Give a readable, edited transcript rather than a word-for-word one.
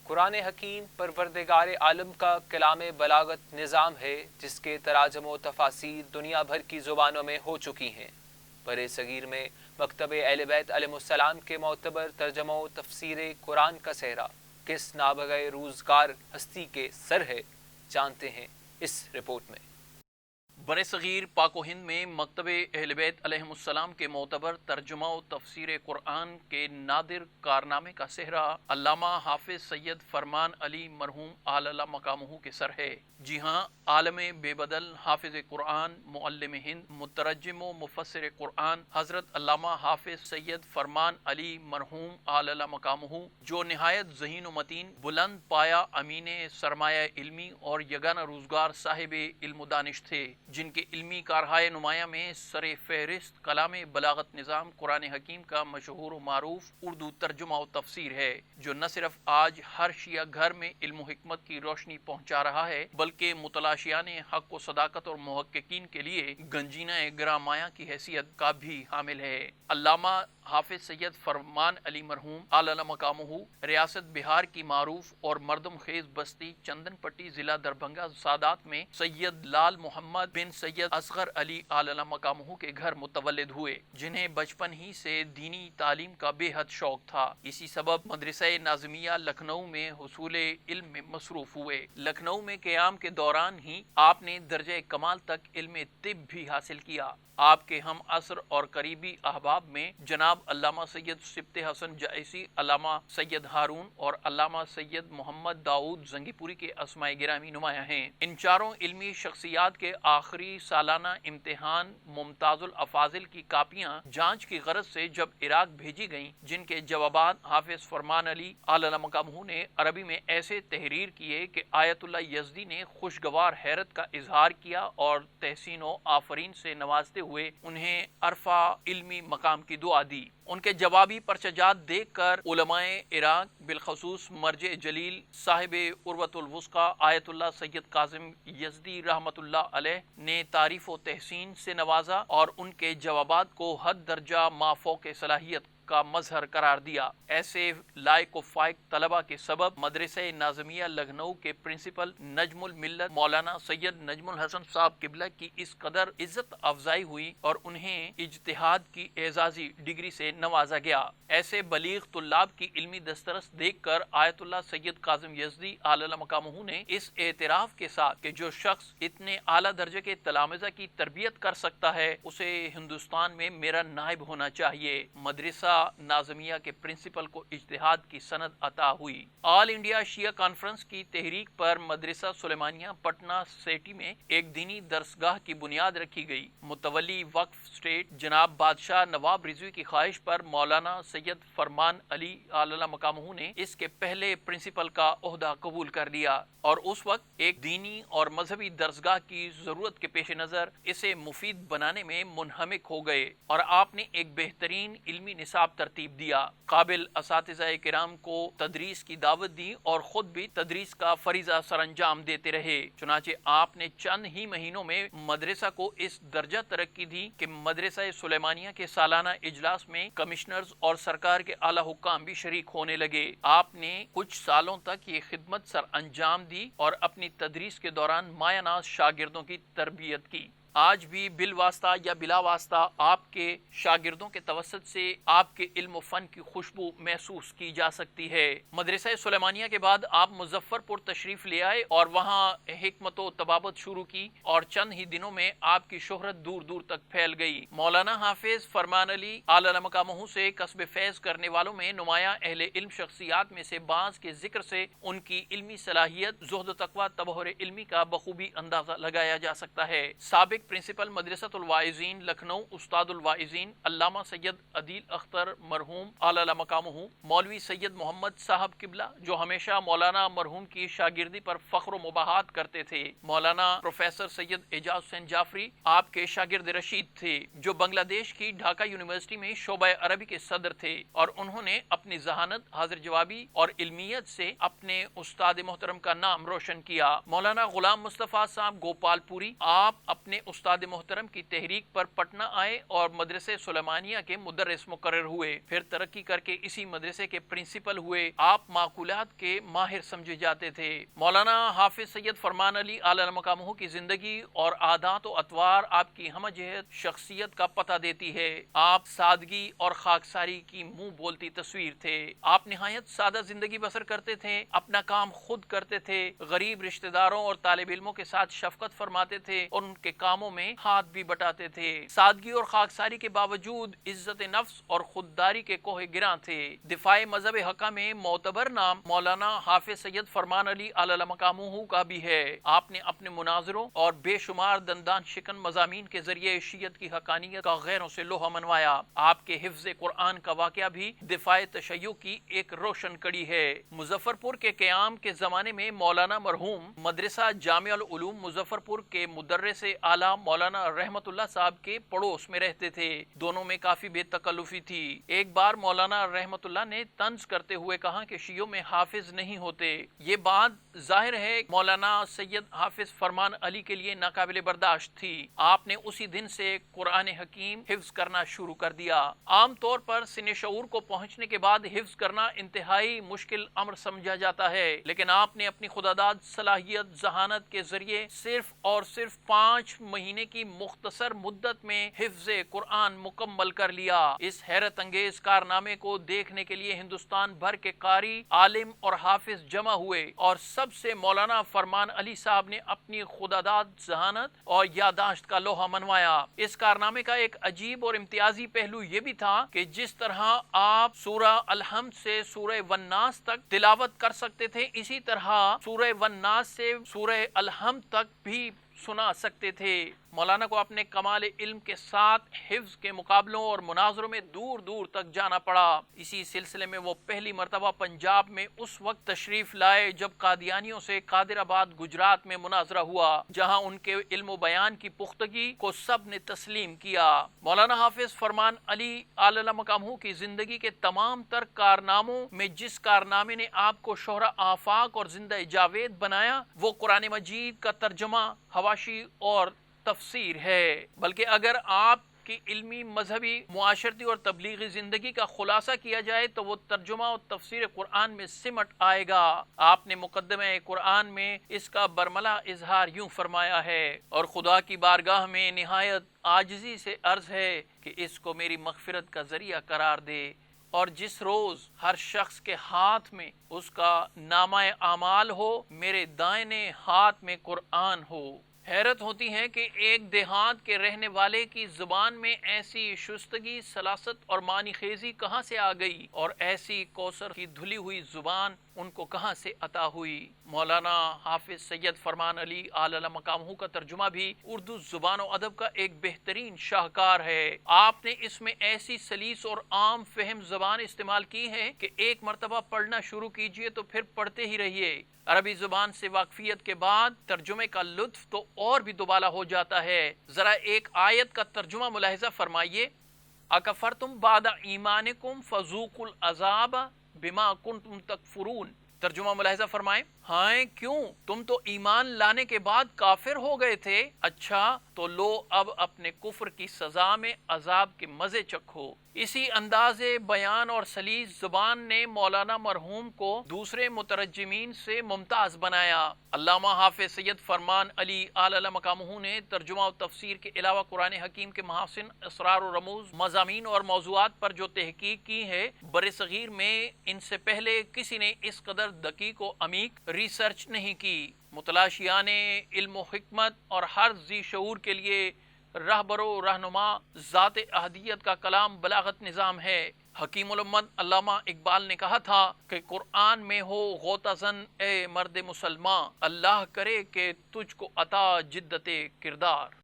قرآن حکیم پروردگار عالم کا کلام بلاغت نظام ہے جس کے تراجم و تفاسیر دنیا بھر کی زبانوں میں ہو چکی ہیں۔ برِ صغیر میں مکتب اہل بیت علیہ السلام کے معتبر ترجمہ و تفسیر قرآن کا صحرا کس نابغہ روزگار ہستی کے سر ہے، جانتے ہیں اس رپورٹ میں۔ برِ صغیر پاک و ہند میں مکتب اہل بیت علیہ السلام کے معتبر ترجمہ و تفسیر قرآن کے نادر کارنامے کا صحرا علامہ حافظ سید فرمان علی مرحوم اعلی مقامہ کے سر ہے۔ جی ہاں، عالم بے بدل حافظ قرآن، معلم ہند، مترجم و مفسر قرآن حضرت علامہ حافظ سید فرمان علی مرحوم اعلی مقامہ، جو نہایت ذہین و متین، بلند پایا امین سرمایہ علمی اور یگانہ روزگار صاحب علم و دانش تھے، جن کے علمی کارہائے نمایاں میں سر فہرست کلام بلاغت نظام قرآن حکیم کا مشہور و معروف اردو ترجمہ و تفسیر ہے، جو نہ صرف آج ہر شیعہ گھر میں علم و حکمت کی روشنی پہنچا رہا ہے، بلکہ متلاشیان حق و صداقت اور محققین کے لیے گنجینہ گرامایا کی حیثیت کا بھی حامل ہے۔ علامہ حافظ سید فرمان علی مرحوم اعلی مقامہ ریاست بہار کی معروف اور مردم خیز بستی چندن پٹی ضلع دربھنگہ سادات میں سید لال محمد بن سید اصغر علی اعلی مقامہ کے گھر متولد ہوئے، جنہیں بچپن ہی سے دینی تعلیم کا بے حد شوق تھا۔ اسی سبب مدرسہ ناظمیہ لکھنؤ میں حصول علم میں مصروف ہوئے۔ لکھنؤ میں قیام کے دوران ہی آپ نے درجہ کمال تک علم طب بھی حاصل کیا۔ آپ کے ہم عصر اور قریبی احباب میں جناب علامہ سید سبط حسن جائسی، علامہ سید ہارون اور علامہ سید محمد داؤد زنگی پوری کے اسماء گرامی نمایاں ہیں۔ ان چاروں علمی شخصیات کے آخری سالانہ امتحان ممتاز الافاضل کی کاپیاں جانچ کی غرض سے جب عراق بھیجی گئیں، جن کے جوابات حافظ فرمان علی اعلی مقامہ نے عربی میں ایسے تحریر کیے کہ آیت اللہ یزدی نے خوشگوار حیرت کا اظہار کیا اور تحسین و آفرین سے نوازتے ہوئے انہیں عرفہ علمی مقام کی دعا دی۔ ان کے جوابی پرچہ جات دیکھ کر علماء عراق بالخصوص مرجع جلیل صاحب عروۃ الوثقی آیت اللہ سید کاظم یزدی رحمۃ اللہ علیہ نے تعریف و تحسین سے نوازا اور ان کے جوابات کو حد درجہ مافوق صلاحیت کا مظہر قرار دیا۔ ایسے لائق و فائق طلبہ کے سبب مدرسہ ناظمیہ لکھنؤ کے پرنسپل نجم الملت مولانا سید نجم الحسن صاحب قبلہ کی اس قدر عزت افزائی ہوئی اور انہیں اجتہاد کی اعزازی ڈگری سے نوازا گیا۔ ایسے بلیغ طلاب کی علمی دسترس دیکھ کر آیت اللہ سید کاظم یزدی اعلی مقامہ نے اس اعتراف کے ساتھ کہ جو شخص اتنے اعلیٰ درجے کے تلامذہ کی تربیت کر سکتا ہے اسے ہندوستان میں میرا نائب ہونا چاہیے، مدرسہ ناظمیہ کے پرنسپل کو اجتہاد کی سند عطا ہوئی۔ آل انڈیا شیعہ کانفرنس کی تحریک پر مدرسہ سلیمانیہ پٹنہ سیٹی میں ایک دینی درسگاہ کی بنیاد رکھی گئی۔ متولی وقف اسٹیٹ جناب بادشاہ نواب رضوی کی خواہش پر مولانا سید فرمان علی اعلی مقامہ نے اس کے پہلے پرنسپل کا عہدہ قبول کر لیا اور اس وقت ایک دینی اور مذہبی درسگاہ کی ضرورت کے پیش نظر اسے مفید بنانے میں منہمک ہو گئے اور آپ نے ایک بہترین علمی نصاب ترتیب دیا، قابل اساتذہ کرام کو تدریس کی دعوت دی اور خود بھی تدریس کا فریضہ سر انجام دیتے رہے۔ چنانچہ آپ نے چند ہی مہینوں میں مدرسہ کو اس درجہ ترقی دی کہ مدرسہ سلیمانیہ کے سالانہ اجلاس میں کمشنرز اور سرکار کے اعلی حکام بھی شریک ہونے لگے۔ آپ نے کچھ سالوں تک یہ خدمت سر انجام دی اور اپنی تدریس کے دوران مایہ ناز شاگردوں کی تربیت کی۔ آج بھی بالواسطہ یا بلا واسطہ آپ کے شاگردوں کے توسط سے آپ کے علم و فن کی خوشبو محسوس کی جا سکتی ہے۔ مدرسہ سلیمانیہ کے بعد آپ مظفر پور تشریف لے آئے اور وہاں حکمت و طبابت شروع کی اور چند ہی دنوں میں آپ کی شہرت دور دور تک پھیل گئی۔ مولانا حافظ فرمان علی اعلی مقامہ سے کسب فیض کرنے والوں میں نمایاں اہل علم شخصیات میں سے بعض کے ذکر سے ان کی علمی صلاحیت، زہد و تقوی، تبحر علمی کا بخوبی اندازہ لگایا جا سکتا ہے۔ سابق پرنسپل مدرسۃ الواعظین لکھنؤ استاد الواعظین علامہ سید عدیل اختر مرحوم اعلی مقامہ، مولوی سید محمد صاحب قبلہ جو ہمیشہ مولانا مرحوم کی شاگردی پر فخر و مباحات کرتے تھے، مولانا پروفیسر سید اعجاز حسین جعفری آپ کے شاگرد رشید تھے جو بنگلہ دیش کی ڈھاکہ یونیورسٹی میں شعبہ عربی کے صدر تھے اور انہوں نے اپنی ذہانت، حاضر جوابی اور علمیت سے اپنے استاد محترم کا نام روشن کیا۔ مولانا غلام مصطفیٰ صاحب گوپال پوری آپ اپنے استاد محترم کی تحریک پر پٹنہ آئے اور مدرسے سلیمانیہ کے مدرس مقرر ہوئے، پھر ترقی کر کے اسی مدرسے کے پرنسپل ہوئے۔ آپ معقولات کے ماہر سمجھے جاتے تھے۔ مولانا حافظ سید فرمان علی اعلی مقامہ کی زندگی اور عادات و اطوار آپ کی ہمہ جہت شخصیت کا پتہ دیتی ہے۔ آپ سادگی اور خاکساری کی منہ بولتی تصویر تھے۔ آپ نہایت سادہ زندگی بسر کرتے تھے، اپنا کام خود کرتے تھے، غریب رشتہ داروں اور طالب علموں کے ساتھ شفقت فرماتے تھے اور ان کے کاموں میں ہاتھ بھی بٹاتے تھے۔ سادگی اور خاکساری کے باوجود عزت نفس اور خودداری کے کوہ گراں تھے۔ دفاع مذہب حقہ میں معتبر نام مولانا حافظ سید فرمان علی اعلی مقامہ کا بھی ہے۔ آپ نے اپنے مناظروں اور بے شمار دندان شکن مضامین کے ذریعے شیعت کی حقانیت کا غیروں سے لوہا منوایا۔ آپ کے حفظ قرآن کا واقعہ بھی دفاع تشیع کی ایک روشن کڑی ہے۔ مظفر پور کے قیام کے زمانے میں مولانا مرحوم مدرسہ جامع العلوم مظفر پور کے مدرس اعلیٰ مولانا رحمت اللہ صاحب کے پڑوس میں رہتے تھے۔ دونوں میں کافی بے تکلفی تھی۔ ایک بار مولانا رحمت اللہ نے طنز کرتے ہوئے کہا کہ شیعوں میں حافظ نہیں ہوتے۔ یہ بات ظاہر ہے مولانا سید حافظ فرمان علی کے لیے ناقابل برداشت تھی۔ آپ نے اسی دن سے قرآن حکیم حفظ کرنا شروع کر دیا۔ عام طور پر سن شعور کو پہنچنے کے بعد حفظ کرنا انتہائی مشکل امر سمجھا جاتا ہے، لیکن آپ نے اپنی خداداد صلاحیت ذہانت کے ذریعے صرف اور صرف 5 مہینے کی مختصر مدت میں حفظ قرآن مکمل کر لیا۔ اس حیرت انگیز کارنامے کو دیکھنے کے لیے ہندوستان بھر کے قاری، عالم اور حافظ جمع ہوئے اور سب سے مولانا فرمان علی صاحب نے اپنی خداداد ذہانت اور یادداشت کا لوہا منوایا۔ اس کارنامے کا ایک عجیب اور امتیازی پہلو یہ بھی تھا کہ جس طرح آپ سورہ الحمد سے سورہ والناس تک تلاوت کر سکتے تھے، اسی طرح سورہ والناس سے سورہ الحمد تک بھی سنا سکتے تھے۔ مولانا کو اپنے کمال علم کے ساتھ حفظ کے مقابلوں اور مناظروں میں دور دور تک جانا پڑا۔ اسی سلسلے میں وہ پہلی مرتبہ پنجاب میں اس وقت تشریف لائے جب قادیانیوں سے قادر آباد گجرات میں مناظرہ ہوا، جہاں ان کے علم و بیان کی پختگی کو سب نے تسلیم کیا۔ مولانا حافظ فرمان علی اعلی مقامہ کی زندگی کے تمام تر کارناموں میں جس کارنامے نے آپ کو شہرہ آفاق اور زندہ جاوید بنایا، وہ قرآن مجید کا ترجمہ، حواشی اور تفسیر ہے۔ بلکہ اگر آپ کی علمی، مذہبی، معاشرتی اور تبلیغی زندگی کا خلاصہ کیا جائے تو وہ ترجمہ اور تفسیر قرآن میں سمٹ آئے گا۔ آپ نے مقدمہ قرآن میں اس کا برملا اظہار یوں فرمایا ہے: اور خدا کی بارگاہ میں نہایت عاجزی سے عرض ہے کہ اس کو میری مغفرت کا ذریعہ قرار دے، اور جس روز ہر شخص کے ہاتھ میں اس کا نامہ اعمال ہو، میرے دائنے ہاتھ میں قرآن ہو۔ حیرت ہوتی ہے کہ ایک دیہات کے رہنے والے کی زبان میں ایسی شستگی، سلاست اور معنی خیزی کہاں سے آ گئی، اور ایسی کوثر کی دھلی ہوئی زبان ان کو کہاں سے عطا ہوئی۔ مولانا حافظ سید فرمان علی اعلی مقامہ کا ترجمہ بھی اردو زبان و ادب کا ایک بہترین شاہکار ہے۔ آپ نے اس میں ایسی سلیس اور عام فہم زبان استعمال کی ہے کہ ایک مرتبہ پڑھنا شروع کیجئے تو پھر پڑھتے ہی رہیے۔ عربی زبان سے واقفیت کے بعد ترجمے کا لطف تو اور بھی دوبالا ہو جاتا ہے۔ ذرا ایک آیت کا ترجمہ ملاحظہ فرمائیے: اکفرتم بعد ایمانکم فذوقوا العذاب بما کنتم تکفرون۔ ترجمہ ملاحظہ فرمائیں: ہاں کیوں، تم تو ایمان لانے کے بعد کافر ہو گئے تھے، اچھا تو لو اب اپنے کفر کی سزا میں عذاب کے مزے چکھو۔ اسی انداز بیان اور سلیس زبان نے مولانا مرحوم کو دوسرے مترجمین سے ممتاز بنایا۔ علامہ حافظ سید فرمان علی اعلی مقامہ نے ترجمہ و تفسیر کے علاوہ قرآن حکیم کے محاسن، اسرار و رموز، مضامین اور موضوعات پر جو تحقیق کی ہے، برصغیر میں ان سے پہلے کسی نے اس قدر دقیق و عمیق ریسرچ نہیں کی۔ متلاشیان علم و حکمت اور ہر ذی شعور کے لیے رہبر و رہنما ذات احدیت کا کلام بلاغت نظام ہے۔ حکیم الامت علامہ اقبال نے کہا تھا کہ قرآن میں ہو غوطہ زن اے مرد مسلمان، اللہ کرے کہ تجھ کو عطا جدت کردار۔